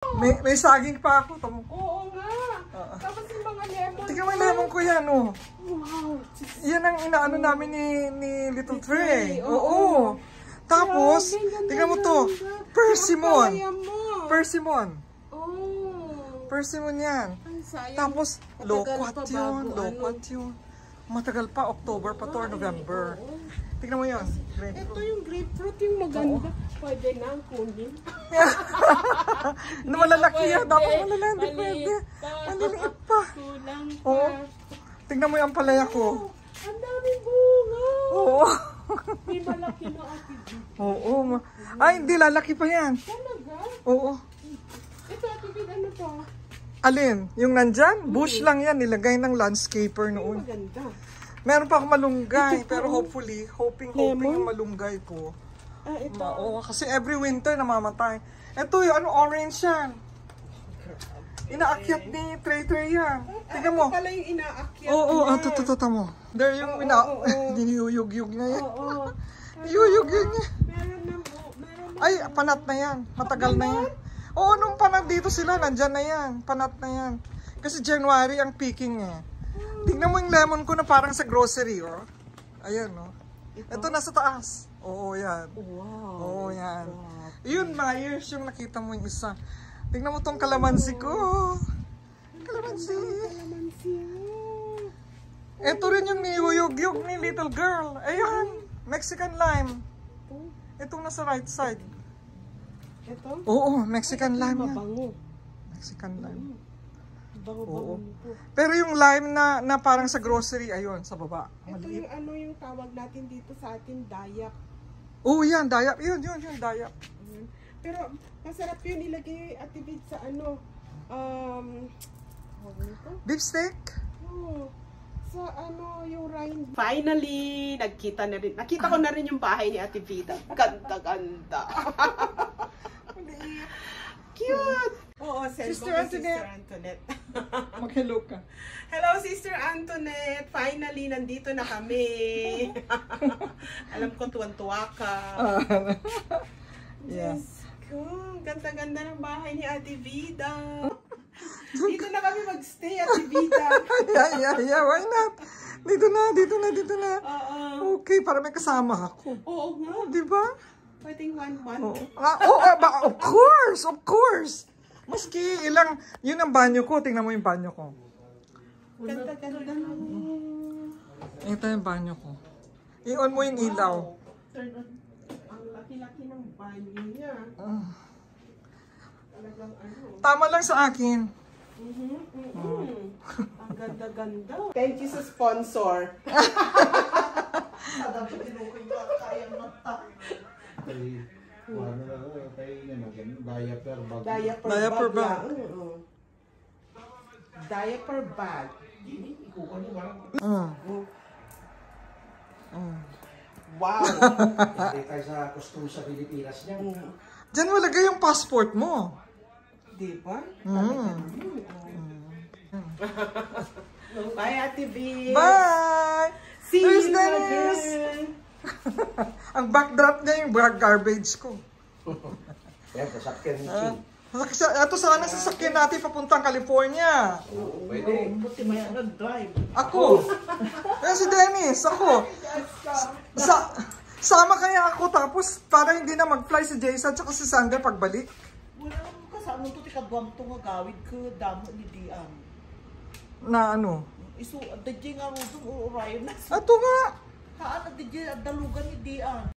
May saging pa ako. Tamo. Oo nga. Tapos yung mga lemon. Tingnan mo yung lemon ko yan, oh. Wow. Yan ang inaano namin ni Little Trey. Oo. Tapos, tingnan mo to. Persimmon. Persimmon. Oh. Persimmon yan. Tapos, loquat yun. Loquat yun. Matagal pa. October pa to or November. Tingnan mo yun. Ito yung grapefruit yung maganda. Pwede na ang kunin. Malalaki yan. Dapat malalaki. Pwede. Maliliit pa. Kulang pa. Oo. Tingnan mo yung palaya ko. Ang daming bunga. Oo. May malaki na ate. Oo. Ay, hindi. Lalaki pa yan. Talaga? Oo. Ito ate, ano to? Alin? Yung nandyan? Bush lang yan. Nilagay ng landscaper noon. Maganda. Meron pa akong malunggay. Pero hopefully, hoping yung malunggay ko. Ito. Oo, kasi every winter namamatay. Ito yung orange yan. Inaakyat ni Trey yan. Tingnan mo. Ito pala yung inaakyat Oo, niya. ito mo. There yung diniyuyug-yug na yan. Oo. Yuyug-yug niya. Meron na. Ay, panat na yan. Matagal na yan. Oo, nung panat dito sila, nandyan na yan. Panat na yan. Kasi January ang peaking eh. Tingnan mo yung lemon ko na parang sa grocery, oh. Ayan, oh. Ito nasa taas. Oo, yan. Wow. Oo, yan. Yun, mga years yung nakita mo yung isa. Tingnan mo tong kalamansi ko. Kalamansi. Ito rin yung niyuyug-yug ni little girl. Ayan, Mexican lime. Itong nasa right side. Ito? Oo, Mexican lime yan. Mabango. Mexican lime. Bango-bango nito. Pero yung lime na parang sa grocery, ayun, sa baba. Ito yung yung tawag natin dito sa atin, dayak. Oo, yan, dayak. Yun, dayak. Pero masarap yun ilagay atibid sa Beef steak? Oo. Sa yung rind. Finally, nakita ko na rin yung bahay ni Ate Vida. Ganda-ganda. Cute! Oo, Sister Antoinette. Mag-hello ka. Hello, Sister Antoinette. Finally, nandito na kami. Alam ko, tuwan-tuwa ka. Yes. Ganda-ganda ng bahay ni Ate Vida. Dito na kami magstay, Ate Vida. Yeah, why not? Dito na. Okay, para may kasama ako. Oo nga. Di ba? Pwedeng one-one. Of course. Maski ilang, yun ang banyo ko. Tingnan mo yung banyo ko. Ganda-ganda na. Ito yung banyo ko. I-on mo yung ilaw. Ang laki-laki ng banyo niya. Talagang Tama lang sa akin. Ang ganda-ganda. Thank you sa sponsor. Diaper bag. Diaper bag. Wow. Hindi tayo sa costume sa Pilipinas niya. Diyan mo lagay yung passport mo. Diba? Bye, Ate B. Bye! See There's you Dennis! again. Ang backdrop niya yung garbage ko. Yan, sasakyan ni Chin. Ito sana sasakyan natin papuntang California. Pwede. Buti may nag-drive. Ako. Kaya si Dennis, ako. Sama kaya ako tapos para hindi na mag-fly si Jason at si Sander pagbalik. Wala naman kasama ito, tikabwang ito nga gawid ko, damo ni Dian. Na ano? Isu, adadya nga ro doon, Orion na. Ito nga. Haan, adadya, dalugan ni Dian.